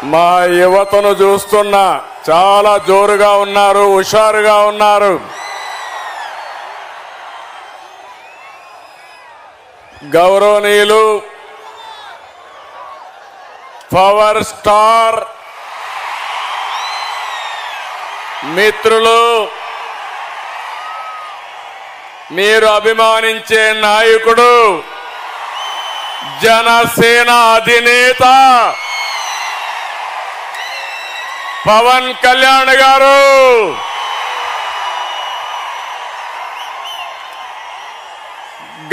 మా యువతను చూస్తున్నా చాలా జోరుగా ఉన్నారు, హుషారుగా ఉన్నారు. గౌరవనీయులు పవర్ స్టార్ మిత్రులు, మీరు అభిమానించే నాయకుడు, జనసేన అధినేత పవన్ కళ్యాణ్ గారు.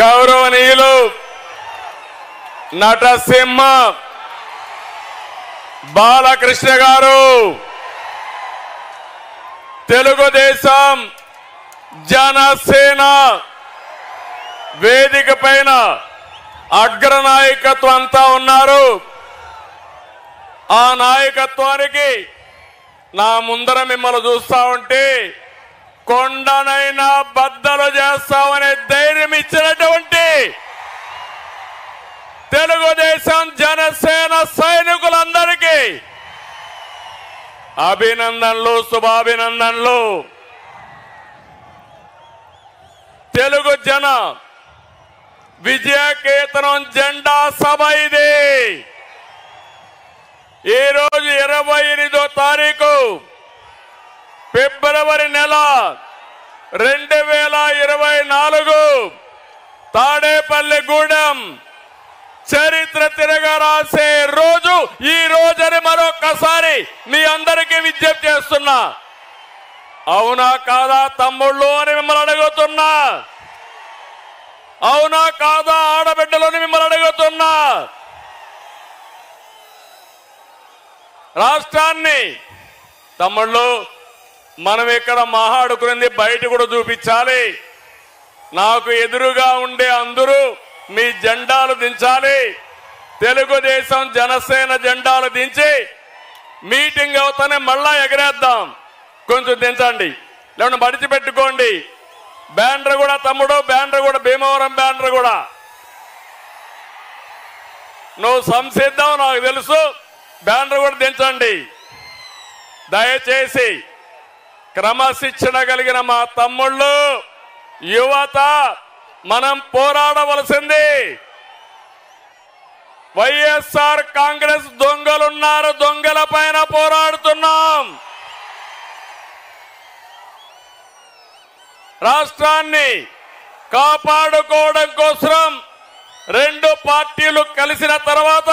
గౌరవనీయులు నటసింహ బాలకృష్ణ గారు, తెలుగుదేశం జనసేన వేదిక పైన అగ్రనాయకత్వం అంతా ఉన్నారు. ఆ నాయకత్వానికి నా ముందర మిమ్మల్ని చూస్తా ఉంటే కొండనైనా బద్దలు చేస్తామనే ధైర్యం ఇచ్చినటువంటి తెలుగుదేశం జనసేన సైనికులందరికీ అభినందనలు, శుభాభినందనలు. తెలుగు జన విజయకేతనం జెండా సభ ఇది. ఈ రోజు 28వ తారీఖు ఫిబ్రవరి నెల 2024 తాడేపల్లిగూడెం చరిత్ర తిరగరాసే రోజు ఈ రోజని మరొక్కసారి మీ అందరికీ విజ్ఞప్తి చేస్తున్నా. అవునా కాదా తమ్ముళ్ళు అని మిమ్మల్ని అడుగుతున్నా. అవునా కాదా ఆడబిడ్డలని మిమ్మల్ని అడుగుతున్నా. రాష్ట్రాన్ని తమ్ముళ్ళు మనం ఇక్కడ మాట్లాడుకునేది బయట కూడా చూపించాలి. నాకు ఎదురుగా ఉండే అందరూ మీ జెండాలు దించాలి. తెలుగుదేశం జనసేన జెండాలు దించి మీటింగ్ అవుతానే మళ్ళా ఎగరేద్దాం. కొంచెం దించండి, లేకుంటే మడిచి పెట్టుకోండి. బ్యానర్ కూడా తమ్ముడు, బ్యానర్ కూడా భీమవరం బ్యానర్ కూడా నువ్వు సంసిద్ధం నాకు తెలుసు. బ్యానర్ కూడా దించండి దయచేసి. క్రమశిక్షణ కలిగిన మా తమ్ముళ్ళు, యువత, మనం పోరాడవలసింది. వైఎస్ఆర్ కాంగ్రెస్ దొంగలున్నారు, దొంగల పైన పోరాడుతున్నాం. రాష్ట్రాన్ని కాపాడుకోవడం కోసం రెండు పార్టీలు కలిసిన తర్వాత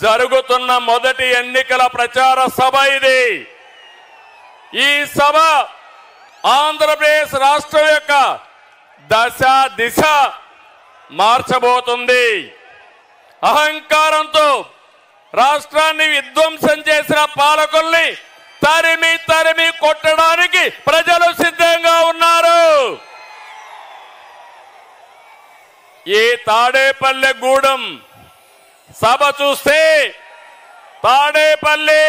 జరుగుతున్న మొదటి ఎన్నికల ప్రచార సభ ఇది. ఈ సభ ఆంధ్రప్రదేశ్ రాష్ట్రం యొక్క దశ దిశ మార్చబోతుంది. అహంకారంతో రాష్ట్రాన్ని విధ్వంసం చేసిన పాలకుల్ని తరిమి తరిమి కొట్టడానికి ప్రజలు సిద్ధంగా ఉన్నారు. ఈ తాడేపల్లిగూడెం సభ చూస్తే తాడేపల్లి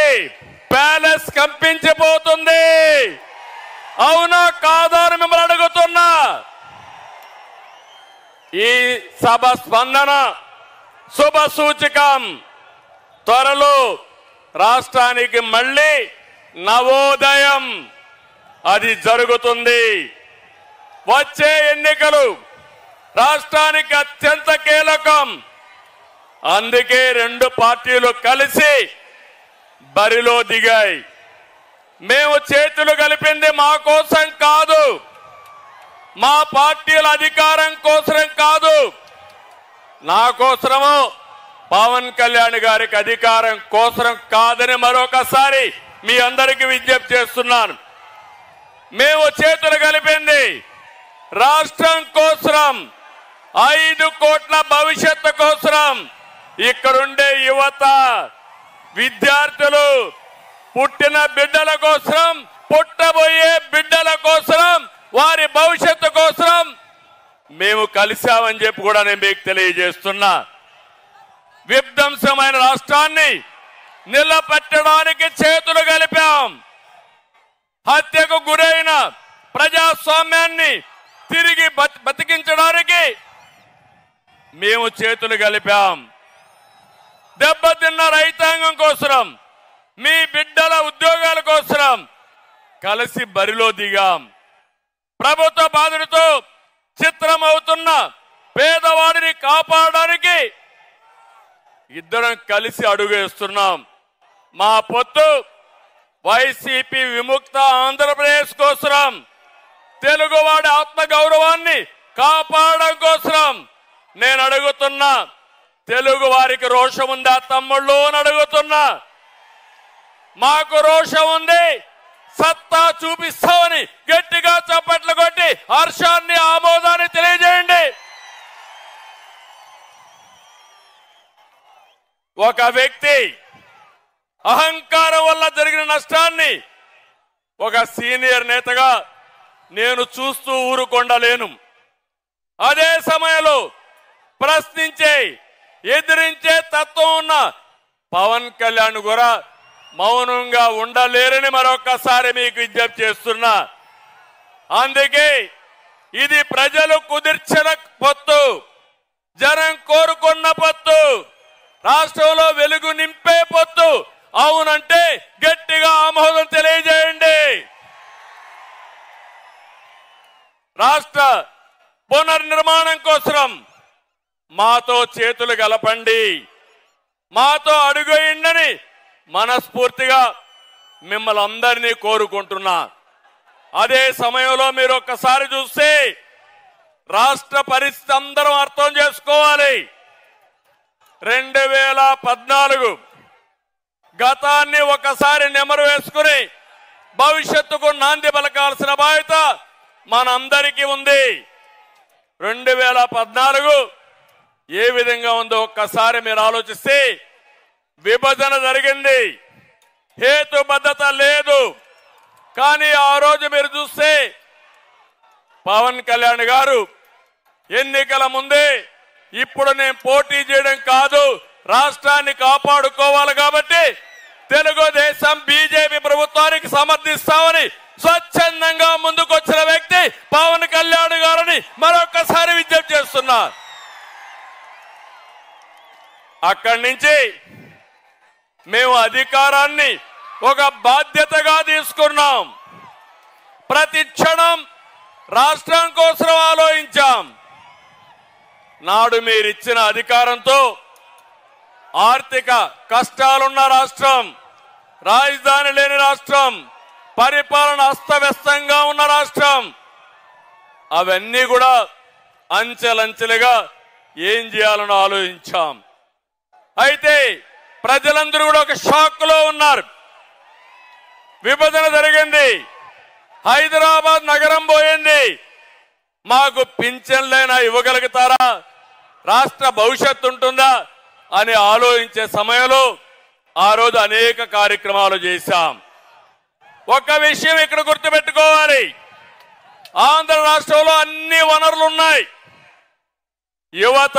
ప్యాలెస్ కంపించిపోతుంది. అవునా కాదా అని మిమ్మల్ని అడుగుతున్నా. ఈ సభ స్పందన శుభ సూచకం. త్వరలో రాష్ట్రానికి మళ్ళీ నవోదయం అది జరుగుతుంది. వచ్చే ఎన్నికలు రాష్ట్రానికి అత్యంత కీలకం. అందుకే రెండు పార్టీలు కలిసి బరిలో దిగాయి. మేము చేతులు కలిపింది మా కోసం కాదు, మా పార్టీల అధికారం కోసం కాదు, నా కోసమో పవన్ కళ్యాణ్ గారికి అధికారం కోసం కాదని మరొకసారి మీ అందరికీ విజ్ఞప్తి చేస్తున్నాను. మేము చేతులు కలిపింది రాష్ట్రం కోసం, 5 కోట్ల భవిష్యత్తు కోసం. ఇక్కడుండే యువత, విద్యార్థులు, పుట్టిన బిడ్డల కోసం, పుట్టబోయే బిడ్డల కోసం, వారి భవిష్యత్తు కోసం మేము కలిశామని చెప్పి కూడా నేను మీకు తెలియజేస్తున్నా. విధ్వంసమైన రాష్ట్రాన్ని నిలబెట్టడానికి చేతులు కలిపాం. హత్యకు గురైన ప్రజాస్వామ్యాన్ని తిరిగి బతికించడానికి మేము చేతులు కలిపాం. దెబ్బతిన్న రైతాంగం కోసం, మీ బిడ్డల ఉద్యోగాల కోసం కలిసి బరిలో దిగాం. ప్రభుత్వ బాధలతో చిత్రమవుతున్న పేదవాడిని కాపాడడానికి ఇద్దరం కలిసి అడుగేస్తున్నాం. మా పొత్తు వైసీపీ విముక్త ఆంధ్రప్రదేశ్ కోసం, తెలుగువాడి ఆత్మగౌరవాన్ని కాపాడడం కోసం నేను అడుగుతున్నా. తెలుగు వారికి రోషం ఉందా తమ్ముళ్ళు అని అడుగుతున్నా. మాకు రోషం ఉంది, సత్తా చూపిస్తామని గట్టిగా చప్పట్లు కొట్టి హర్షాన్ని ఆమోదాన్ని తెలియజేయండి. ఒక వ్యక్తి అహంకారం వల్ల జరిగిన నష్టాన్ని ఒక సీనియర్ నేతగా నేను చూస్తూ ఊరుకొండలేను. అదే సమయంలో ప్రశ్నించే, ఎదిరించే తత్వం ఉన్న పవన్ కళ్యాణ్ కూడా మౌనంగా ఉండలేరని మరొక్కసారి మీకు విజ్ఞప్తి చేస్తున్నా. అందుకే ఇది ప్రజలు కుదిర్చిన పొత్తు, జనం కోరుకున్న పొత్తు, రాష్ట్రంలో వెలుగు నింపే పొత్తు. అవునంటే గట్టిగా ఆమోదం తెలియజేయండి. రాష్ట్ర పునర్నిర్మాణం కోసం మాతో చేతులు కలపండి, మాతో అడుగేయండి మనస్ఫూర్తిగా మిమ్మల్ని అందరినీ కోరుకుంటున్నా. అదే సమయంలో మీరు ఒక్కసారి చూస్తే రాష్ట్ర పరిస్థితి అందరం అర్థం చేసుకోవాలి. 2014 గతాన్ని ఒకసారి నెమరు వేసుకుని భవిష్యత్తుకు నాంది పలకాల్సిన బాధ్యత మనందరికీ ఉంది. 2014 ఏ విధంగా ఉందో ఒక్కసారి మీరు ఆలోచిస్తే, విభజన జరిగింది, హేతుబద్ధత లేదు. కానీ ఆ రోజు మీరు చూస్తే పవన్ కళ్యాణ్ గారు ఎన్నికల ముందే ఇప్పుడు నేను పోటీ చేయడం కాదు, రాష్ట్రాన్ని కాపాడుకోవాలి కాబట్టి తెలుగుదేశం బీజేపీ ప్రభుత్వానికి సమర్థిస్తామని స్వచ్ఛందంగా ముందుకొచ్చిన వ్యక్తి పవన్ కళ్యాణ్ గారిని మరొకసారి విజ్ఞప్తి చేస్తున్నా. అక్కడి నుంచి మేము అధికారాన్ని ఒక బాధ్యతగా తీసుకున్నాం. ప్రతి క్షణం రాష్ట్రం కోసం ఆలోచించాం. నాడు మీరిచ్చిన అధికారంతో ఆర్థిక కష్టాలున్న రాష్ట్రం, రాజధాని లేని రాష్ట్రం, పరిపాలన అస్తవ్యస్తంగా ఉన్న రాష్ట్రం, అవన్నీ కూడా అంచెలంచెలుగా ఏం చేయాలని ఆలోచించాం. అయితే ప్రజలందరూ కూడా ఒక షాక్ లో ఉన్నారు. విభజన జరిగింది, హైదరాబాద్ నగరం పోయింది, మాకు పింఛన్లైనా ఇవ్వగలుగుతారా, రాష్ట్ర భవిష్యత్తు ఉంటుందా అని ఆలోచించే సమయంలో ఆ రోజు అనేక కార్యక్రమాలు చేశాం. ఒక విషయం ఇక్కడ గుర్తుపెట్టుకోవాలి, ఆంధ్ర రాష్ట్రంలో అన్ని వనరులు ఉన్నాయి. యువత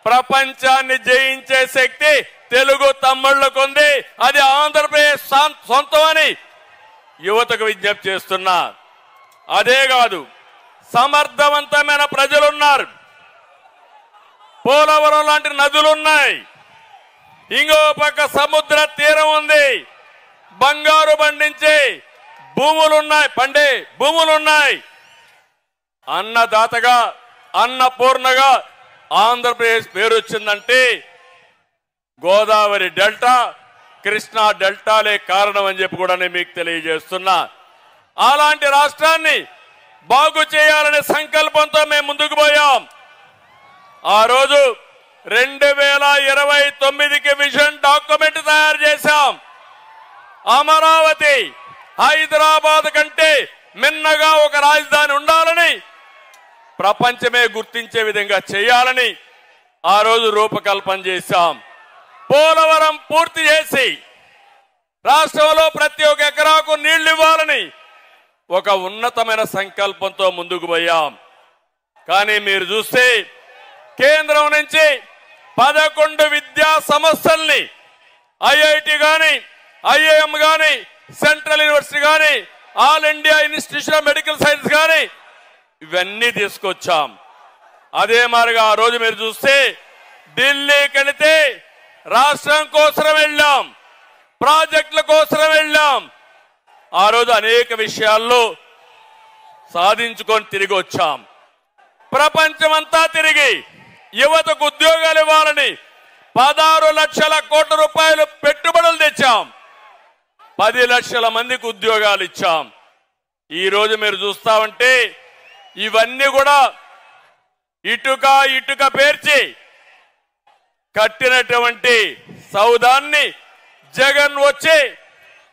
ప్రపంచాన్ని జయించే శక్తి తెలుగు తమ్ముళ్లకు ఉంది, అది ఆంధ్రప్రదేశ్ సొంతమని యువతకు విజ్ఞప్తి చేస్తున్నా. అదే కాదు, సమర్థవంతమైన ప్రజలున్నారు, పోలవరం లాంటి నదులున్నాయి, ఇంకో పక్క సముద్ర తీరం ఉంది, బంగారు పండించే భూములున్నాయి, పండే భూములున్నాయి. అన్నదాతగా, అన్నపూర్ణగా ఆంధ్రప్రదేశ్ పేరు వచ్చిందంటే గోదావరి డెల్టా, కృష్ణా డెల్టాలే కారణం అని చెప్పి కూడా నేను మీకు తెలియజేస్తున్నా. అలాంటి రాష్ట్రాన్ని బాగు చేయాలనే సంకల్పంతో మేము ముందుకు పోయాం. ఆ రోజు 2029కి విజన్ డాక్యుమెంట్ తయారు చేశాం. అమరావతి హైదరాబాద్ కంటే మిన్నగా ఒక రాజధాని ఉండాలని, ప్రపంచమే గుర్తించే విధంగా చేయాలని ఆ రోజు రూపకల్పన చేశాం. పోలవరం పూర్తి చేసి రాష్ట్రంలో ప్రతి ఒక్క ఎకరాకు నీళ్లు ఇవ్వాలని ఒక ఉన్నతమైన సంకల్పంతో ముందుకు పోయాం. కానీ మీరు చూస్తే కేంద్రం నుంచి 11 విద్యా సంస్థల్ని, ఐఐటి గాని, ఐఐఎం గాని, సెంట్రల్ యూనివర్సిటీ గాని, all India institution of medical science గాని ఇవన్నీ తీసుకొచ్చాం. అదే మాదిరిగా ఆ రోజు మీరు చూస్తే ఢిల్లీకి వెళితే రాష్ట్రం కోసం వెళ్ళాం, ప్రాజెక్టుల కోసం వెళ్ళాం. ఆ రోజు అనేక విషయాల్లో సాధించుకొని తిరిగి వచ్చాం. ప్రపంచమంతా తిరిగి యువతకు ఉద్యోగాలు ఇవ్వాలని 16 లక్షల కోట్ల రూపాయలు పెట్టుబడులు తెచ్చాం. 10 లక్షల మందికి ఉద్యోగాలు ఇచ్చాం. ఈ రోజు మీరు చూస్తా ఉంటే ఇవన్నీ కూడా ఇటుక పేర్చి కట్టినటువంటి సౌదాన్ని జగన్ వచ్చి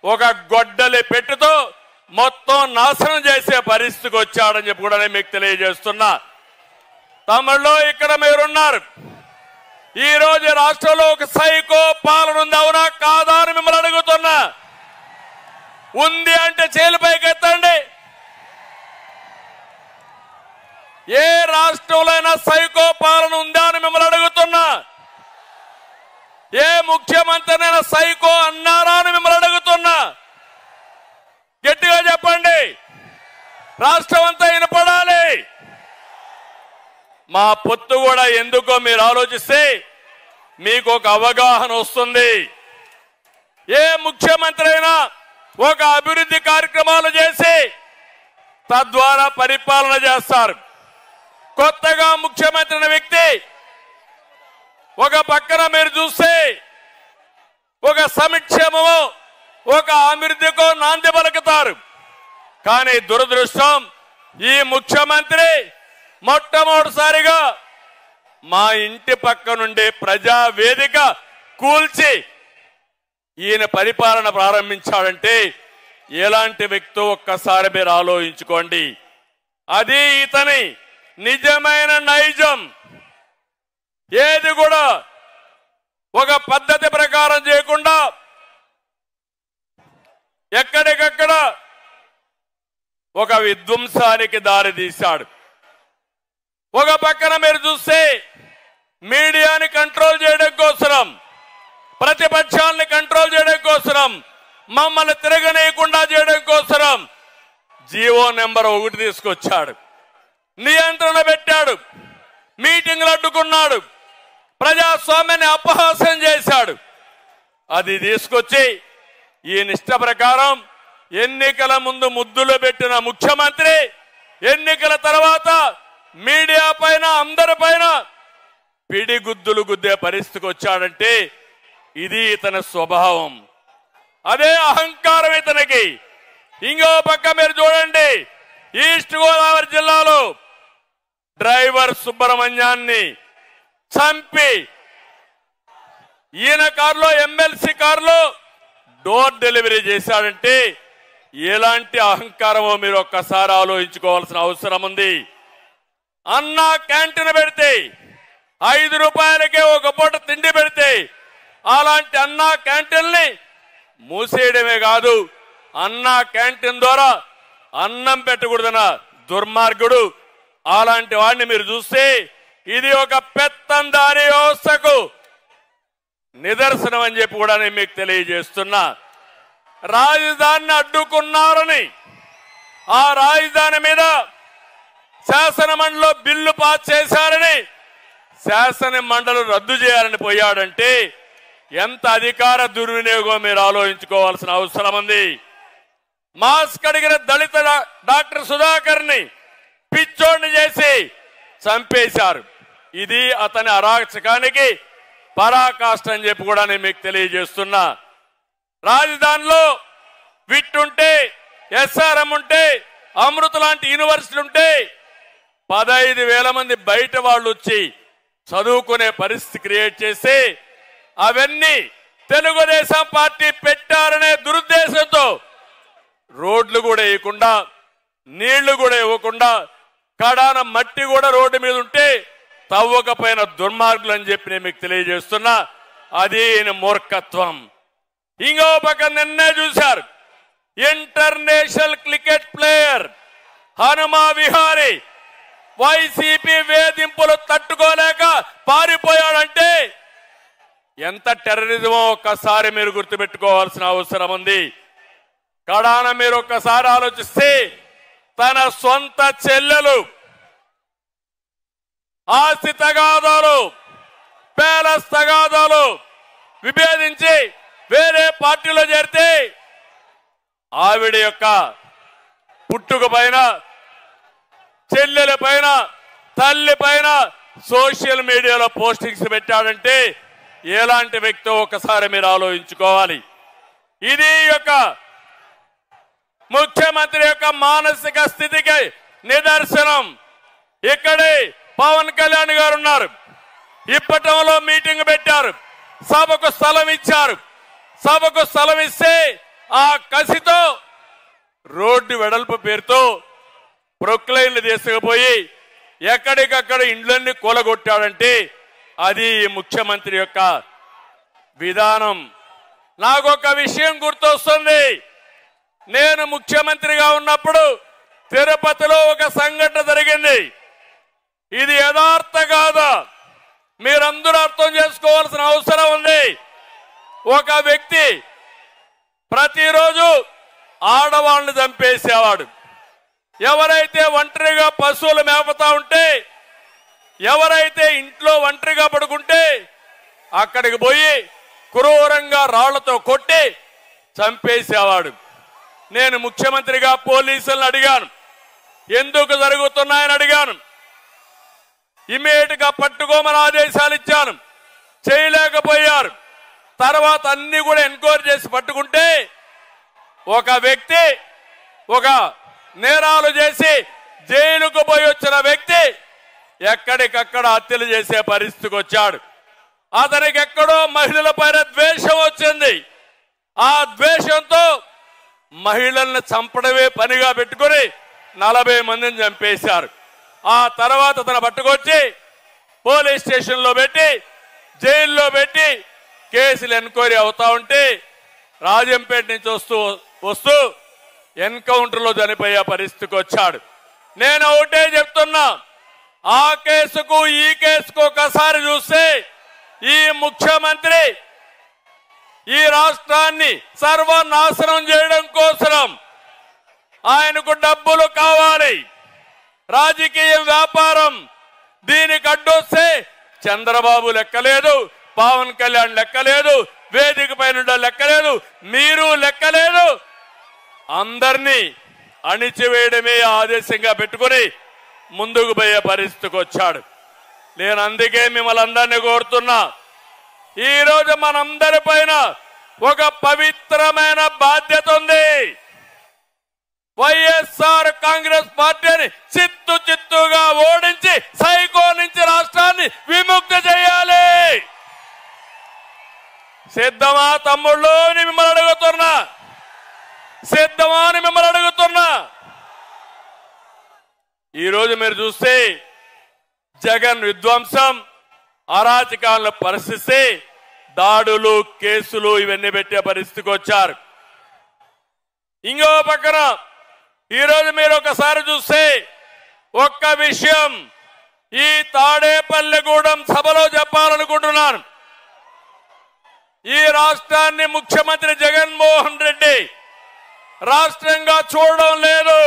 ఒక గొడ్డలి పెట్టుతో మొత్తం నాశనం చేసే పరిస్థితికి వచ్చాడని చెప్పి కూడా నేను మీకు తెలియజేస్తున్నా. తమిళలో ఇక్కడ మీరున్నారు. ఈ రోజు రాష్ట్రంలో ఒక సైకో పాలన ఉంది, అవునా కాదా అని మిమ్మల్ని అడుగుతున్నా. ఉంది అంటే చేలిపైకి ఎత్తండి. ఏ రాష్ట్రంలో అయినా సైకో పాలన ఉందా అని మిమ్మల్ని అడుగుతున్నా. ఏ ముఖ్యమంత్రినైనా సైకో అన్నారా అని మిమ్మల్ని అడుగుతున్నా. గట్టిగా చెప్పండి, రాష్ట్రం అంతా వినపడాలి. మా పొత్తు కూడా ఎందుకో మీరు ఆలోచిస్తే మీకు ఒక అవగాహన వస్తుంది. ఏ ముఖ్యమంత్రి అయినా ఒక అభివృద్ధి కార్యక్రమాలు చేసి తద్వారా పరిపాలన చేస్తారు. కొత్తగా ముఖ్యమంత్రి అయిన వ్యక్తి ఒక పక్కన మీరు చూస్తే ఒక సంక్షేమము, ఒక అభివృద్ధికో నాంది పలుకుతారు. కానీ దురదృష్టం, ఈ ముఖ్యమంత్రి మొట్టమొదటిసారిగా మా ఇంటి పక్క నుండి ప్రజా వేదిక కూల్చి ఈయన పరిపాలన ప్రారంభించాడంటే ఎలాంటి వ్యక్తో ఒక్కసారి మీరు ఆలోచించుకోండి. అది ఇతని నిజమైన నైజం. ఏది కూడా ఒక పద్ధతి ప్రకారం చేయకుండా ఎక్కడికక్కడ ఒక విధ్వంసానికి దారి తీశాడు. ఒక పక్కన మీరు చూస్తే మీడియాని కంట్రోల్ చేయడం కోసం, ప్రతిపక్షాలని కంట్రోల్ చేయడం కోసం, మమ్మల్ని తిరగనీయకుండా చేయడం కోసం జీవో నెంబర్ 1 తీసుకొచ్చాడు. నియంత్రణ పెట్టాడు, మీటింగ్లు అడ్డుకున్నాడు, ప్రజాస్వామ్యాన్ని అపహాస్యం చేశాడు. అది తీసుకొచ్చి ఈ నిష్ట ప్రకారం ఎన్నికల ముందు ముద్దులు పెట్టిన ముఖ్యమంత్రి ఎన్నికల తర్వాత మీడియా పైన అందరిపైన పిడిగుద్దులు గుద్దే పరిస్థితికి వచ్చాడంటే ఇది ఇతని స్వభావం. అదే అహంకారం ఇతనికి. ఇంకో పక్క మీరు చూడండి, ఈస్ట్ గోదావరి జిల్లాలో డ్రైవర్ సుబ్రహ్మణ్యాన్ని చంపి ఈయన కారులో, ఎమ్మెల్సీ కారులో డోర్ డెలివరీ చేశాడంటే ఎలాంటి అహంకారమో మీరు ఒక్కసారి ఆలోచించుకోవాల్సిన అవసరం ఉంది. అన్నా క్యాంటీన్ పెడితే 5 రూపాయలకే ఒక పూట తిండి పెడితే అలాంటి అన్నా క్యాంటీన్ని మూసేయడమే కాదు, అన్నా క్యాంటీన్ ద్వారా అన్నం పెట్టకూడదన్న దుర్మార్గుడు. అలాంటి వాడిని మీరు చూస్తే ఇది ఒక పెత్తందారీ వ్యవస్థకు నిదర్శనం అని చెప్పి కూడా నేను మీకు తెలియజేస్తున్నా. రాజధానిని అడ్డుకున్నారని ఆ రాజధాని మీద శాసన మండలిలో బిల్లు పాస్ చేశారని శాసన మండలి రద్దు చేయాలని పోయాడంటే ఎంత అధికార దుర్వినియోగం మీరు ఆలోచించుకోవాల్సిన అవసరం ఉంది. మాస్క్ అడిగిన దళిత డాక్టర్ సుధాకర్ని పిచ్చోడిని చేసి చంపేశారు. ఇది అతని అరాచకానికి పరాకాష్ట అని చెప్పి కూడా నేను మీకు తెలియజేస్తున్నా. రాజధానిలో విట్ ఉంటే, ఎస్ఆర్ఎం ఉంటే, అమృత లాంటి యూనివర్సిటీలు ఉంటే 15,000 మంది బయట వాళ్ళు వచ్చి చదువుకునే పరిస్థితి క్రియేట్ చేసి అవన్నీ తెలుగుదేశం పార్టీ పెట్టారనే దురుద్దేశంతో రోడ్లు కూడా వేయకుండా, నీళ్లు కూడా ఇవ్వకుండా, కడాన మట్టి కూడా రోడ్డు మీద ఉంటే తవ్వకపోయిన దుర్మార్గులు అని చెప్పి నేను మీకు తెలియజేస్తున్నా. అది మూర్ఖత్వం. ఇంకో పక్క నిన్నే చూశారు, international cricket player Hanuma Vihari YCP వేధింపులు తట్టుకోలేక పారిపోయాడంటే ఎంత టెర్రరిజమో ఒక్కసారి మీరు గుర్తుపెట్టుకోవాల్సిన అవసరం ఉంది. కడాన మీరు ఒక్కసారి ఆలోచిస్తే తన సొంత చెల్లెలు ఆస్తి తగాదాలు, ప్యాలెస్ తగాదాలు, విభేదించి వేరే పార్టీలో చేరితే ఆవిడ యొక్క పుట్టుక పైన, చెల్లెల పైన, తల్లి పైన సోషల్ మీడియాలో పోస్టింగ్స్ పెట్టాడంటే ఎలాంటి వ్యక్తో ఒకసారి మీరు ఆలోచించుకోవాలి. ఇది యొక్క ముఖ్యమంత్రి యొక్క మానసిక స్థితికి నిదర్శనం. ఇక్కడే పవన్ కళ్యాణ్ గారు ఉన్నారు. ఇప్పటంలో మీటింగ్ పెట్టారు, సభకు స్థలం ఇచ్చారు. సభకు స్థలం ఇస్తే ఆ కసితో రోడ్డు వెడల్పు పేరుతో ప్రొక్లైన్లు తీసుకుపోయి ఎక్కడికక్కడ ఇండ్లన్నీ కూలగొట్టాడంటే అది ఈ ముఖ్యమంత్రి యొక్క విధానం. నాకు ఒక విషయం గుర్తొస్తుంది. నేను ముఖ్యమంత్రిగా ఉన్నప్పుడు తిరుపతిలో ఒక సంఘటన జరిగింది. ఇది యథార్థ కాదా మీరందరూ అర్థం చేసుకోవాల్సిన అవసరం ఉంది. ఒక వ్యక్తి ప్రతిరోజు ఆడవాళ్ళని చంపేసేవాడు. ఎవరైతే ఒంటరిగా పశువులు మేపుతా ఉంటే, ఎవరైతే ఇంట్లో ఒంటరిగా పడుకుంటే అక్కడికి పోయి క్రూరంగా రాళ్లతో కొట్టి చంపేసేవాడు. నేను ముఖ్యమంత్రిగా పోలీసులను అడిగాను, ఎందుకు జరుగుతున్నాయని అడిగాను. ఇమీడియట్ గా పట్టుకోమని ఆదేశాలు ఇచ్చాను, చేయలేకపోయారు. తర్వాత అన్ని కూడా ఎంక్వైరీ చేసి పట్టుకుంటే ఒక వ్యక్తి ఒక నేరాలు చేసి జైలుకు పోయి వచ్చిన వ్యక్తి ఎక్కడికక్కడ హత్యలు చేసే పరిస్థితికి వచ్చాడు. అతనికి ఎక్కడో మహిళల పైన ద్వేషం వచ్చింది. ఆ ద్వేషంతో మహిళల్ని చంపడమే పనిగా పెట్టుకుని 40 మందిని చంపేశారు. ఆ తర్వాత అతను పట్టుకొచ్చి పోలీస్ స్టేషన్లో పెట్టి జైల్లో పెట్టి కేసులు ఎంక్వైరీ అవుతా ఉంటే రాజంపేట నుంచి వస్తూ ఎన్కౌంటర్లో చనిపోయే పరిస్థితికి వచ్చాడు. నేను ఒకటే చెప్తున్నా, ఆ కేసుకు ఈ కేసుకు ఒకసారి చూస్తే ఈ ముఖ్యమంత్రి ఈ రాష్ట్రాన్ని సర్వనాశనం చేయడం కోసం ఆయనకు డబ్బులు కావాలి, రాజకీయ వ్యాపారం. దీనికి అడ్డొస్తే చంద్రబాబు లెక్కలేదు, పవన్ కళ్యాణ్ లెక్కలేదు, వేదిక పైన లెక్కలేదు, మీరు లెక్కలేదు. అందరినీ అణిచివేయడమే ఆదేశంగా పెట్టుకుని ముందుకు పోయే పరిస్థితికి వచ్చాడు. నేను అందుకే మిమ్మల్ని అందరినీ కోరుతున్నా, ఈరోజు మనందరి పైన ఒక పవిత్రమైన బాధ్యత ఉంది. వైఎస్ఆర్ కాంగ్రెస్ పార్టీని చిత్తుగా ఓడించి సైకో నుంచి రాష్ట్రాన్ని విముక్తి చేయాలి. సిద్ధమా తమ్ముళ్ళు అని మిమ్మల్ని అడుగుతున్నా, సిద్ధమా అని మిమ్మల్ని అడుగుతున్నా. ఈరోజు మీరు చూస్తే జగన్ విధ్వంసం, అరాచకాలను పరిస్థితి, దాడులు, కేసులు ఇవన్నీ పెట్టే పరిస్థితికి వచ్చారు. ఇంకో పక్కన ఈరోజు మీరు ఒకసారి చూస్తే ఒక్క విషయం ఈ తాడేపల్లిగూడెం సభలో చెప్పాలనుకుంటున్నాను. ఈ రాష్ట్రాన్ని ముఖ్యమంత్రి జగన్మోహన్ రెడ్డి రాష్ట్రంగా చూడడం లేదు,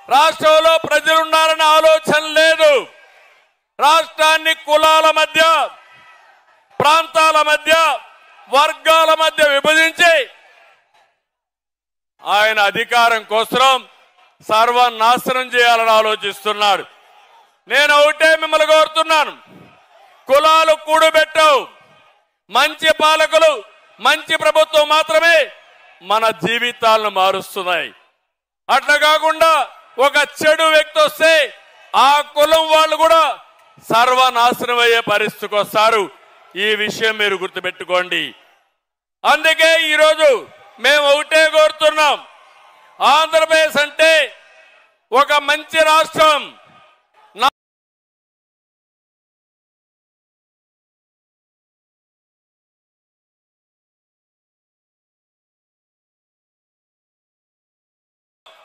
రాష్ట్రంలో ప్రజలున్నారనే ఆలోచన లేదు. రాష్ట్రాన్ని కులాల మధ్య, ప్రాంతాల మధ్య, వర్గాల మధ్య విభజించి ఆయన అధికారం కోసం సర్వనాశనం చేయాలని ఆలోచిస్తున్నాడు. నేను ఒకటే మిమ్మల్ని కోరుతున్నాను, కులాలు కూడబెట్టవు. మంచి పాలకులు, మంచి ప్రభుత్వం మాత్రమే మన జీవితాలను మారుస్తున్నాయి. అట్లా కాకుండా ఒక చెడు వ్యక్తి వస్తే ఆ కులం వాళ్ళు కూడా సర్వనాశనం అయ్యే పరిస్థితికి వస్తారు. ఈ విషయం మీరు గుర్తుపెట్టుకోండి. అందుకే ఈరోజు మేము ఒకటే కోరుతున్నాం, ఆంధ్రప్రదేశ్ అంటే ఒక మంచి రాష్ట్రం.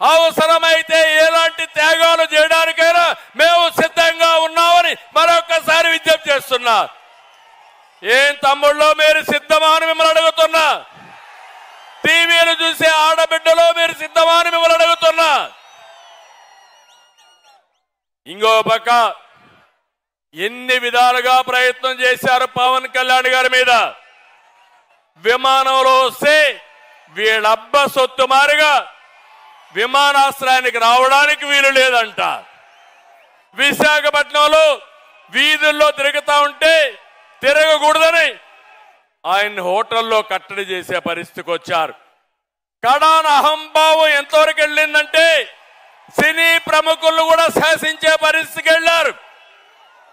అవసరమైతే ఎలాంటి త్యాగాలు చేయడానికైనా మేము సిద్ధంగా ఉన్నామని మరొకసారి విజ్ఞప్తి చేస్తున్నా. ఏం తమ్ముళ్ళో మీరు సిద్ధమా అని మిమ్మల్ని అడుగుతున్నా. టీవీలు చూసే ఆడబిడ్డలో మీరు సిద్ధమా అని మిమ్మల్ని అడుగుతున్నా. ఇంకో పక్క ఎన్ని విధాలుగా ప్రయత్నం చేశారు పవన్ కళ్యాణ్ గారి మీద. విమానంలో వస్తే వీళ్ళబ్బ సొత్తు మారిగా విమానాశ్రయానికి రావడానికి వీలు లేదంట. విశాఖపట్నంలో వీధుల్లో తిరుగుతా ఉంటే తిరగకూడదని ఆయన హోటల్లో కట్టడి చేసే పరిస్థితికి వచ్చారు. కడాన అహంభావం ఎంతవరకు వెళ్ళిందంటే సినీ ప్రముఖులు కూడా శాసించే పరిస్థితికి వెళ్లారు.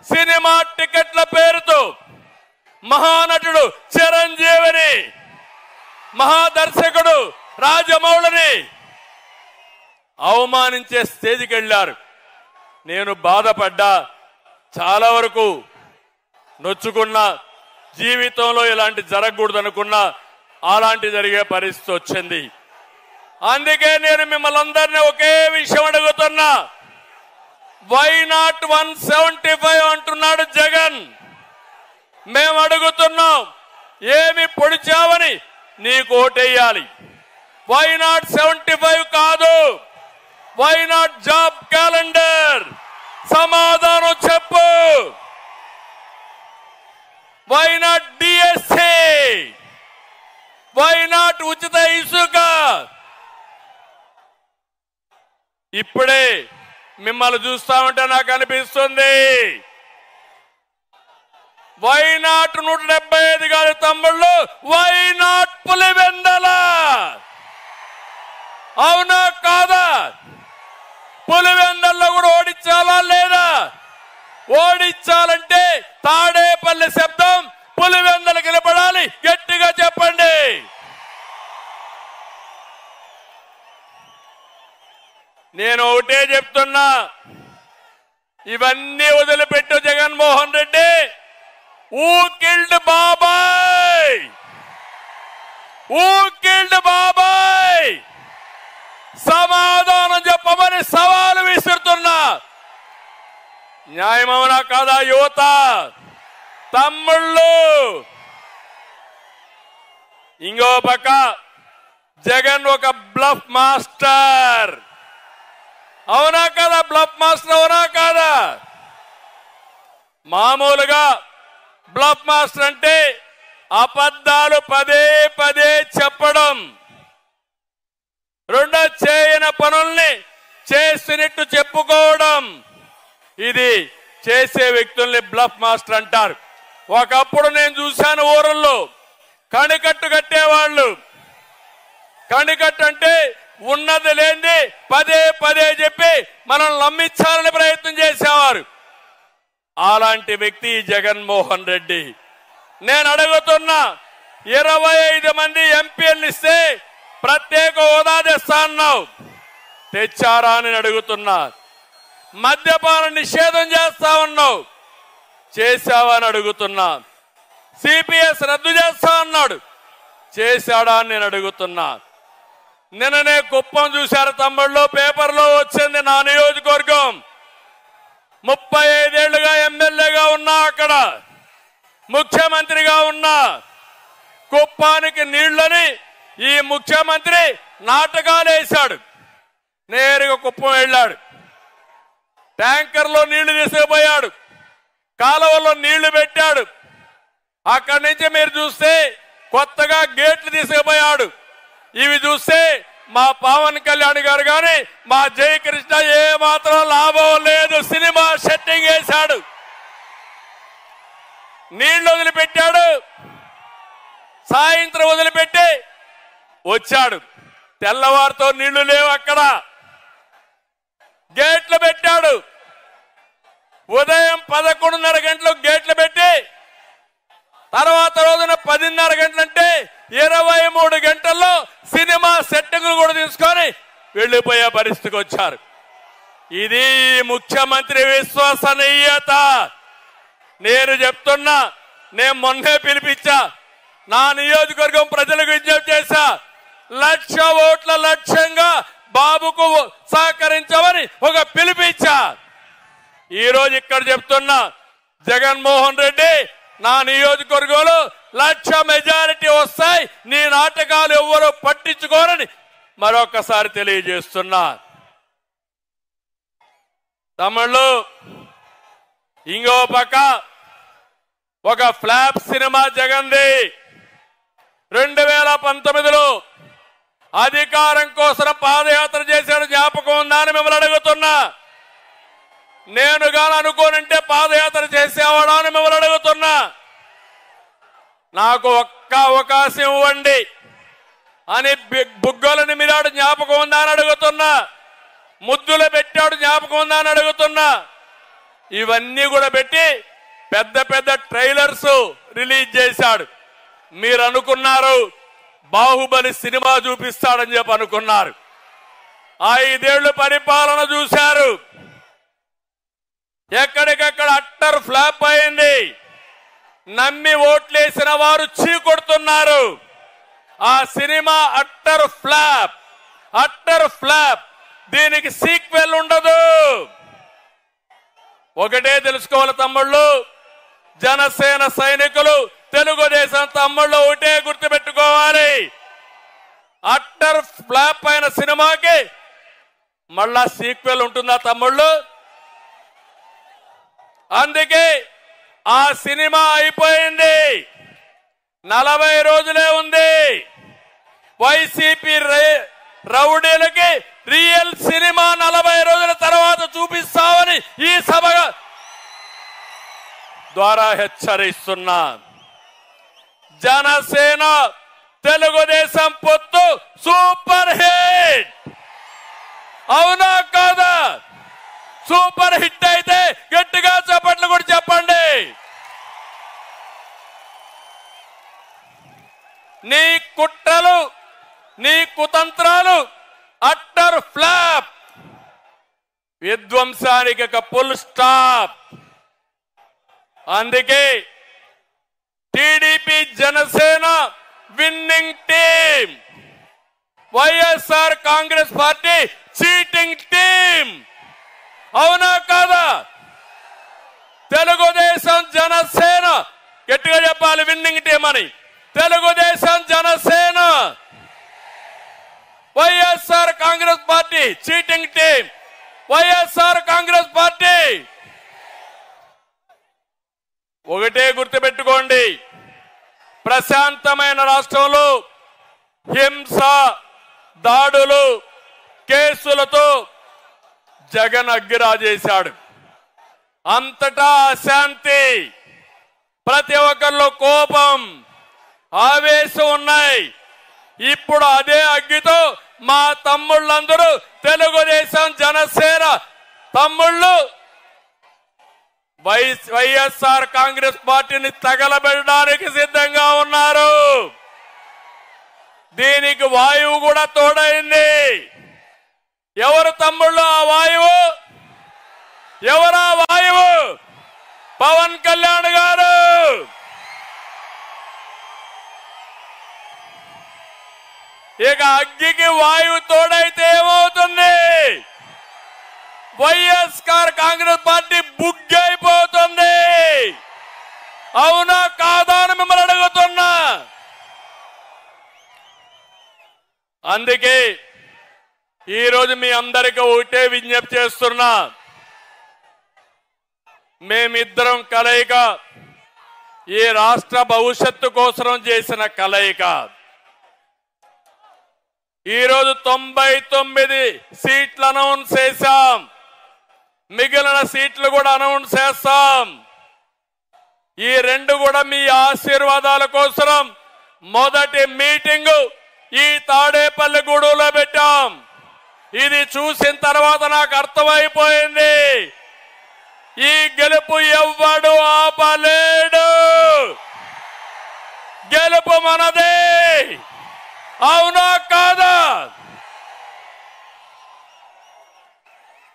సినిమా టికెట్ల పేరుతో మహానటుడు చిరంజీవిని, మహాదర్శకుడు రాజమౌళిని అవమానించే స్టేజ్కి వెళ్లారు. నేను బాధపడ్డా, చాలా వరకు నొచ్చుకున్నా. జీవితంలో ఇలాంటి జరగకూడదు అనుకున్నా, అలాంటి జరిగే పరిస్థితి వచ్చింది. అందుకే నేను మిమ్మల్ని అందరినీ ఒకే విషయం అడుగుతున్నా. వై నాట్ 175 అంటున్నాడు జగన్. మేము అడుగుతున్నాం, ఏమి పొడిచావని నీకు ఓటేయాలి. వై నాట్ 75 కాదు, వై నాట్ జాబ్ క్యాలెండర్? సమాధానం చెప్పు. Why not DSC? Why not ఉచిత ఇసుక? ఇప్పుడే మిమ్మల్ని చూస్తా ఉంటే నాకు అనిపిస్తుంది, వై నాట్ 175 కాదు తమ్ముళ్ళు, వై నాట్ పులివెందల? అవునా కాదా? పులివెందల్లో కూడా ఓడించాలా లేదా? ఓడించాలంటే తాడేపల్లి శబ్దం పులివెందలు నిలబడాలి. గట్టిగా చెప్పండి. నేను ఒకటే చెప్తున్నా, ఇవన్నీ వదిలిపెట్టు జగన్మోహన్ రెడ్డి. ఊ కిల్డ్ బాబాయ్? ఊ కిల్డ్ బాబాయ్? సమాధానం చెప్పమని సవాలు విసురుతున్నా. న్యాయమవునా కాదా యువత? తమ్ముళ్ళు, ఇంకో పక్క జగన్ ఒక బ్లఫ్ మాస్టర్. అవునా కదా? బ్లఫ్ మాస్టర్ అవునా కాదా? మామూలుగా బ్లఫ్ మాస్టర్ అంటే అబద్ధాలు పదే పదే చెప్పడం, రెండో చేయని పనుల్ని చేసినట్టు చెప్పుకోవడం. ఇది చేసే వ్యక్తుల్ని బ్లఫ్ మాస్టర్ అంటారు. ఒకప్పుడు నేను చూశాను ఊరల్లో కణికట్టు కట్టేవాళ్ళు. కణికట్టు అంటే ఉన్నది లేని పదే పదే చెప్పి మనం నమ్మించాలని ప్రయత్నం చేసేవారు. అలాంటి వ్యక్తి జగన్మోహన్ రెడ్డి. నేను అడుగుతున్నా, 25 మంది ఎంపీలు ఇస్తే ప్రత్యేక హోదా తెస్తా అన్నావు, తెచ్చారా అని అడుగుతున్నా. మద్యపాన నిషేధం చేస్తా ఉన్నావు, చేశావా అని అడుగుతున్నా. సిపిఎస్ రద్దు చేస్తా అన్నాడు, చేశాడా అని నేను అడుగుతున్నా. నిన్ననే కుప్పం చూశారు తమ్ముళ్ళు, పేపర్లో వచ్చింది. నా నియోజకవర్గం 35 ఏళ్లుగా ఎమ్మెల్యేగా ఉన్నా, అక్కడ ముఖ్యమంత్రిగా ఉన్నా. కుప్పానికి నీళ్లని ఈ ముఖ్యమంత్రి నాటకాలు వేశాడు. నేరుగా కుప్పం వెళ్ళాడు, ట్యాంకర్లో నీళ్లు తీసుకుపోయాడు, కాలువలో నీళ్లు పెట్టాడు. అక్కడి నుంచి మీరు చూస్తే కొత్తగా గేట్లు తీసుకుపోయాడు. ఇవి చూస్తే మా పవన్ కళ్యాణ్ గారు కానీ మా జయకృష్ణ ఏ మాత్రం లాభం లేదు. సినిమా సెట్టింగ్ వేశాడు, నీళ్లు వదిలిపెట్టాడు, సాయంత్రం వదిలిపెట్టి వచ్చాడు. తెల్లవారితో నీళ్లు లేవు, అక్కడ గేట్లు పెట్టాడు. ఉదయం 11:30 గంటలకు గేట్లు పెట్టి తర్వాత రోజున 10:30 గంటలంటే 23 గంటల్లో సినిమా సెట్టింగ్లు కూడా తీసుకొని వెళ్లిపోయే పరిస్థితికి వచ్చారు. ఇది ముఖ్యమంత్రి విశ్వసనీయత. నేను చెప్తున్నా, నేను మొన్నే పిలిపించా, నా నియోజకవర్గం ప్రజలకు విజ్ఞప్తి చేశా, 1,00,000 ఓట్ల లక్ష్యంగా బాబుకు సహకరించమని ఒక పిలిపించా. ఈ రోజు ఇక్కడ చెప్తున్నా, జగన్మోహన్ రెడ్డి నా నియోజకవర్గంలో 1,00,000 మెజారిటీ వస్తాయి, నీ నాటకాలు ఎవ్వరూ పట్టించుకోరని మరొకసారి తెలియజేస్తున్నా. తమిళు ఇంకో పక్క ఒక ఫ్లాప్ సినిమా జగన్ది 2019లో అధికారం కోసం పాదయాత్ర చేశాడు, జ్ఞాపకం ఉందా అని మిమ్మల్ని అడుగుతున్నా. నేను గాని అనుకోనంటే పాదయాత్ర చేసేవాడా అని మిమ్మల్ని అడుగుతున్నా. నాకు ఒక్క అవకాశం ఇవ్వండి అని బుగ్గలని మీరాడు, జ్ఞాపకం ఉందా అని అడుగుతున్నా. ముద్దులు పెట్టాడు, జ్ఞాపకం ఉందా అని అడుగుతున్నా. ఇవన్నీ కూడా పెట్టి పెద్ద పెద్ద ట్రైలర్స్ రిలీజ్ చేశాడు. మీరు అనుకున్నారు బాహుబలి సినిమా చూపిస్తాడని చెప్పి అనుకున్నారు. 5 ఏళ్లు పరిపాలన చూశారు, ఎక్కడికక్కడ అట్టర్ ఫ్లాప్ అయింది. నమ్మి ఓట్లేసిన వారు చీకొడుతున్నారు. ఆ సినిమా అట్టర్ ఫ్లాప్. దీనికి సీక్వెల్ ఉండదు. ఒకటే తెలుసుకోవాలి తమ్ముళ్ళు, జనసేన సైనికులు, తెలుగుదేశం తమ్ముళ్ళు ఒకటే గుర్తుపెట్టుకోవాలి. అట్టర్ ఫ్లాప్ అయిన సినిమాకి మళ్ళా సీక్వెల్ ఉంటుందా తమ్ముళ్ళు? అందుకే ఆ సినిమా అయిపోయింది, 40 రోజులే ఉంది. వైసీపీ రౌడీలకి రియల్ సినిమా 40 రోజుల తర్వాత చూపిస్తామని ఈ సభ ద్వారా హెచ్చరిస్తున్నా. జనసేన తెలుగుదేశం పొత్తు సూపర్ హిట్, అవునా కాదా? సూపర్ హిట్ అయితే గట్టిగా చప్పట్లు కూడా చెప్పండి. నీ కుట్రలు, నీ కుతంత్రాలు అట్టర్ ఫ్లాప్, విధ్వంసానికి ఒక ఫుల్ స్టాప్. అందుకే TDP Janasena winning team, YSR Congress party cheating team, అవునా కాదా? తెలుగుదేశం జనసేన గట్టిగా చెప్పాలి, విన్నింగ్ టీం అని. Telugu Desam Janasena, YSR Congress party cheating team, YSR Congress party. ఒకటే గుర్తుపెట్టుకోండి, ప్రశాంతమైన రాష్ట్రంలో హింస, దాడులు, కేసులతో జగన్ అగ్గిరాజేశాడు. అంతటా అశాంతి, ప్రతి ఒక్కరిలో కోపం, ఆవేశం ఉన్నాయి. ఇప్పుడు అదే అగ్గితో మా తమ్ముళ్ళందరూ తెలుగుదేశం జనసేన తమ్ముళ్ళు వైఎస్ఆర్ కాంగ్రెస్ పార్టీని తగలబెట్టడానికి సిద్ధంగా ఉన్నారు. దీనికి వాయువు కూడా తోడైంది. ఎవరు తమ్ముళ్ళు ఆ వాయువు? ఎవరా వాయువు? పవన్ కళ్యాణ్ గారు. ఇక అగ్గికి వాయువు తోడైతే ఏమవుతుంది? వైఎస్ఆర్ కాంగ్రెస్ పార్టీ బుగ్గైపోతుంది. అవునా కాదా అని మిమ్మల్ని అడుగుతున్నా. అందుకే ఈరోజు మీ అందరికీ ఒకటే విజ్ఞప్తి చేస్తున్నా. మేమిద్దరం కలయిక ఈ రాష్ట్ర భవిష్యత్తు కోసం చేసిన కలయిక. ఈరోజు 99 సీట్లు అనౌన్స్ చేశాం, మిగిలిన సీట్లు కూడా అనౌన్స్ చేస్తాం. ఈ 2 కూడా మీ ఆశీర్వాదాల కోసం మొదటి మీటింగు ఈ తాడేపల్లిగూడెంలో పెట్టాం. ఇది చూసిన తర్వాత నాకు అర్థమైపోయింది, ఈ గెలుపు ఎవ్వడు ఆపలేడు. గెలుపు మనదే, అవునా కాదా?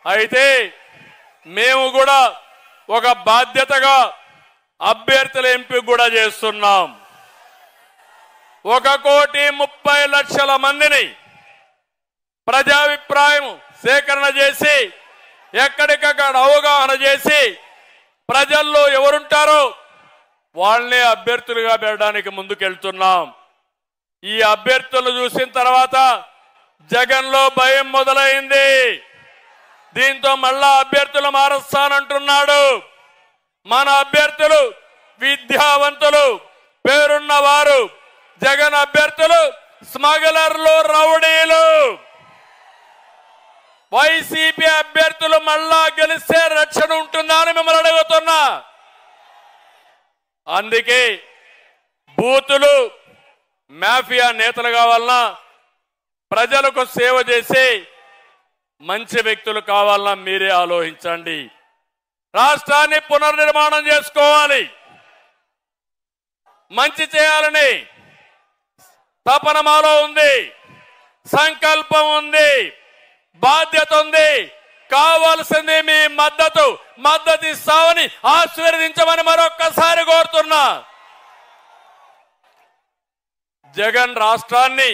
అయితే మేము కూడా ఒక బాధ్యతగా అభ్యర్థుల ఎంపిక కూడా చేస్తున్నాం. 1,30,00,000 మందిని ప్రజాభిప్రాయం సేకరణ చేసి ఎక్కడికక్కడ అవగాహన చేసి ప్రజల్లో ఎవరుంటారో వాళ్ళనే అభ్యర్థులుగా పెట్టడానికి ముందుకెళ్తున్నాం. ఈ అభ్యర్థులు చూసిన తర్వాత జగన్లో భయం మొదలైంది. దీంతో మళ్ళా అభ్యర్థులు మారుస్తానంటున్నాడు. మన అభ్యర్థులు విద్యావంతులు, పేరున్న వారు. జగన్ అభ్యర్థులు స్మగ్లర్లు, రౌడీలు. వైసీపీ అభ్యర్థులు మళ్ళా గెలిస్తే రక్షణ ఉంటుందా అని మిమ్మల్ని అడుగుతున్నా. అందుకే బూతులు మాఫియా నేతలు కావాలన్నా, ప్రజలకు సేవ చేసి మంచి వ్యక్తులు కావాలన్నా మీరే ఆలోచించండి. రాష్ట్రాన్ని పునర్నిర్మాణం చేసుకోవాలి, మంచి చేయాలని తపన మాలో ఉంది, సంకల్పం ఉంది, బాధ్యత ఉంది. కావాల్సింది మీ మద్దతు ఇస్తామని ఆశీర్వదించమని మరొక్కసారి కోరుతున్నా. జగన్ రాష్ట్రాన్ని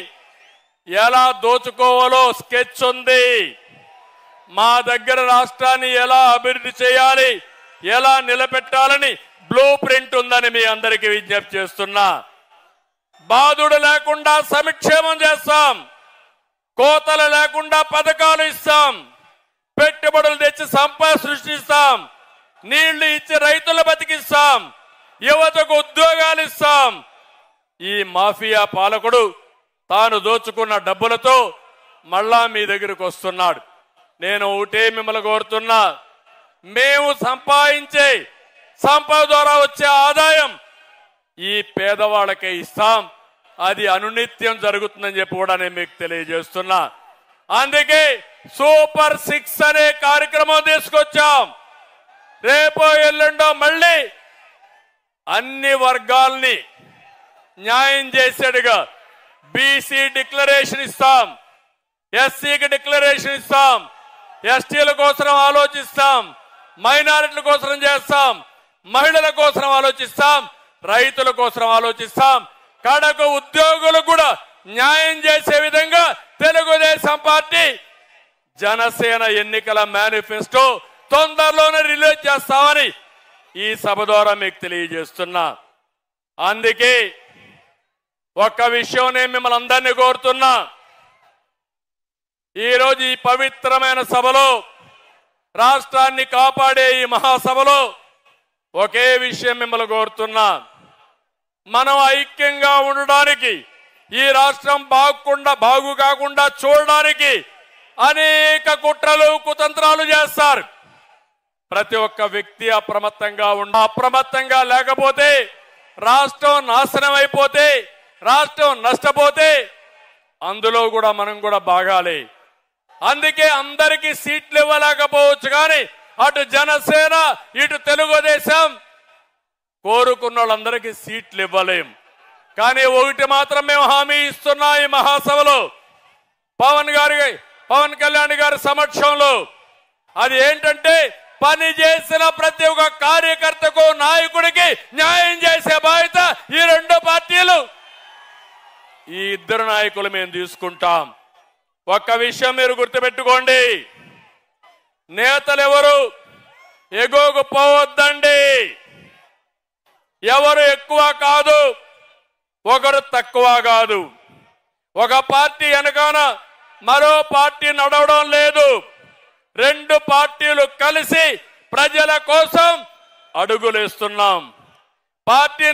ఎలా దోచుకోవాలో స్కెచ్ ఉంది. మా దగ్గర రాష్ట్రాన్ని ఎలా అభివృద్ధి చేయాలి, ఎలా నిలబెట్టాలని బ్లూ ప్రింట్ ఉందని మీ అందరికీ విజ్ఞప్తి చేస్తున్నా. బాధుడు లేకుండా సంక్షేమం చేస్తాం, కోతలు లేకుండా పథకాలు ఇస్తాం, పెట్టుబడులు తెచ్చి సంపద సృష్టిస్తాం, నీళ్లు ఇచ్చి రైతులు బతికిస్తాం, యువతకు ఉద్యోగాలు ఇస్తాం. ఈ మాఫియా పాలకుడు తాను దోచుకున్న డబ్బులతో మళ్ళా మీ దగ్గరకు వస్తున్నాడు. నేను ఒకటే మిమ్మల్ని కోరుతున్నా, మేము సంపాదించే సంపద ద్వారా వచ్చే ఆదాయం ఈ పేదవాళ్ళకే ఇస్తాం. అది అనునిత్యం జరుగుతుందని చెప్పి కూడా నేను మీకు తెలియజేస్తున్నా. అందుకే సూపర్ 6 అనే కార్యక్రమం తీసుకొచ్చాం. రేపో ఎల్లుండో మళ్ళీ అన్ని వర్గాల్ని న్యాయం చేసేట్టుగా బీసీ డిక్లరేషన్ ఇస్తాం, ఎస్సీకి డిక్లరేషన్ ఇస్తాం, ఎస్టీల కోసం ఆలోచిస్తాం, మైనారిటీల కోసం చేస్తాం, మహిళల కోసం ఆలోచిస్తాం, రైతుల కోసం ఆలోచిస్తాం. కడకు ఉద్యోగులకు కూడా న్యాయం చేసే విధంగా తెలుగుదేశం పార్టీ జనసేన ఎన్నికల మేనిఫెస్టో తొందరలోనే రిలీజ్ చేస్తామని ఈ సభ ద్వారా మీకు తెలియజేస్తున్నా. అందుకే ఒక్క విషయం నేను మిమ్మల్ని అందరినీ కోరుతున్నా. ఈరోజు ఈ పవిత్రమైన సభలో, రాష్ట్రాన్ని కాపాడే ఈ మహాసభలో ఒకే విషయం మిమ్మల్ని కోరుతున్నా. మనం ఐక్యంగా ఉండడానికి, ఈ రాష్ట్రం బాగు కాకుండా చూడడానికి అనేక కుట్రలు కుతంత్రాలు చేస్తారు. ప్రతి ఒక్క వ్యక్తి అప్రమత్తంగా లేకపోతే రాష్ట్రం నాశనం అయిపోతే, రాష్ట్రం నష్టపోతే అందులో కూడా మనం కూడా బాగాలి. అందుకే అందరికీ సీట్లు ఇవ్వలేకపోవచ్చు, కానీ అటు జనసేన ఇటు తెలుగుదేశం కోరుకున్న వాళ్ళందరికీ సీట్లు ఇవ్వలేం. కానీ ఒకటి మాత్రం మేము హామీ ఇస్తున్నా ఈ మహాసభలో, పవన్ కళ్యాణ్ గారి సమక్షంలో. అది ఏంటంటే, పని చేసిన ప్రతి ఒక్క కార్యకర్తకు, నాయకుడికి న్యాయం చేసే బాధ్యత ఈ రెండు పార్టీలు, ఈ ఇద్దరు నాయకులు మేము తీసుకుంటాం. ఒక్క విషయం మీరు గుర్తుపెట్టుకోండి, నేతలు ఎవరు ఎగోకు పోవద్దండి. ఎవరు ఎక్కువ కాదు, ఒకరు తక్కువ కాదు. ఒక పార్టీ వెనకాన మరో పార్టీ నడవడం లేదు. రెండు పార్టీలు కలిసి ప్రజల కోసం అడుగులేస్తున్నాం. పార్టీల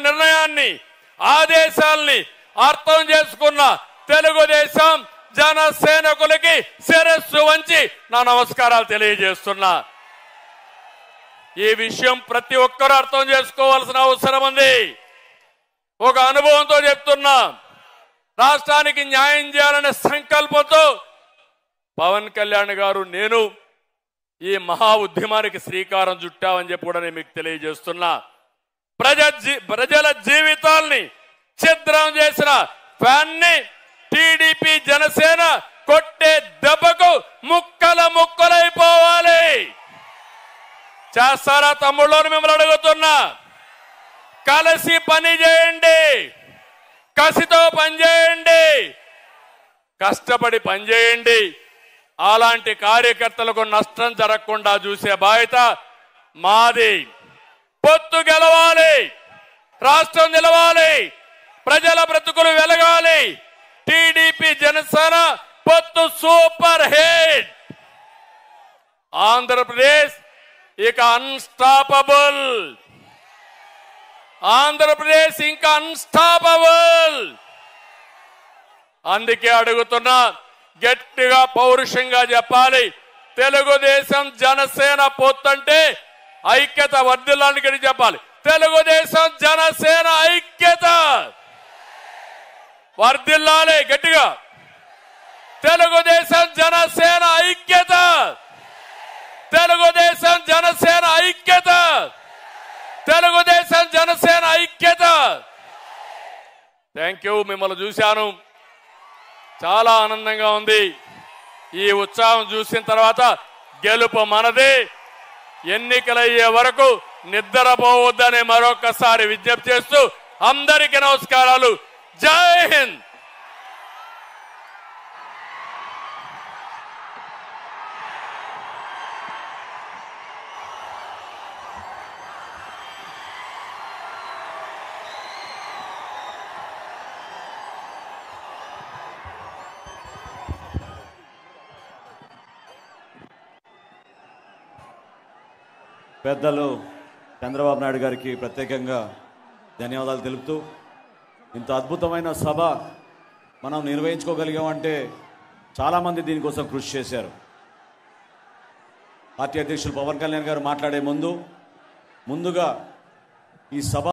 నిర్ణయాన్ని ఆదేశాల్ని అర్థం చేసుకున్న తెలుగుదేశం జనసేనకులకి శిరస్సు వంచి నా నమస్కారాలు తెలియజేస్తున్నా. ఈ విషయం ప్రతి ఒక్కరూ అర్థం చేసుకోవాల్సిన అవసరం ఉంది. ఒక అనుభవంతో చెప్తున్నా, రాష్ట్రానికి న్యాయం చేయాలనే సంకల్పంతో పవన్ కళ్యాణ్ గారు, నేను ఈ మహా ఉద్యమానికి శ్రీకారం చుట్టామని చెప్పి కూడా నేను మీకు తెలియజేస్తున్నా. ప్రజల జీవితాల్ని ఛిద్రం చేసిన ఫ్యాన్ని టీడీపీ జనసేన కొట్టే దెబ్బకు ముక్కలైపోవాలి. చేస్తారా తమ్ముళ్ళు మిమ్మల్ని అడుగుతున్నా. కలిసి పని చేయండి, కసితో పనిచేయండి, కష్టపడి పనిచేయండి. అలాంటి కార్యకర్తలకు నష్టం జరగకుండా చూసే బాధ్యత మాది. పొత్తు గెలవాలి, రాష్ట్రం నిలవాలి, ప్రజల బ్రతుకులు వెలగాలి. టీడీపీ జనసేన పొత్తు సూపర్ హిట్. ఆంధ్రప్రదేశ్ ఇక అన్స్టాపబుల్. ఆంధ్రప్రదేశ్ ఇంకా అన్స్టాపబుల్. అందుకే అడుగుతున్నా, గట్టిగా పౌరుషంగా చెప్పాలి. తెలుగుదేశం జనసేన పొత్తంటే ఐక్యత వర్ధిల్లానికి చెప్పాలి. తెలుగుదేశం జనసేన ఐక్యత వర్ధిల్లాలి గట్టిగా. తెలుగుదేశం జనసేన ఐక్యత, తెలుగుదేశం జనసేన ఐక్యత, తెలుగుదేశం జనసేన ఐక్యత. Thank you. మిమ్మల్ని చూశాను, చాలా ఆనందంగా ఉంది. ఈ ఉత్సాహం చూసిన తర్వాత గెలుపు మనదే. ఎన్నికలయ్యే వరకు నిద్రపోవద్దని మరొకసారి విజ్ఞప్తి చేస్తూ అందరికీ నమస్కారాలు. జై హింద్. పెద్దలు చంద్రబాబు నాయుడు గారికి ప్రత్యేకంగా ధన్యవాదాలు తెలుపుతూ, ఇంత అద్భుతమైన సభ మనం నిర్వహించుకోగలిగామంటే చాలామంది దీనికోసం కృషి చేశారు. పార్టీ అధ్యక్షులు పవన్ కళ్యాణ్ గారు మాట్లాడే ముందుగా ఈ సభ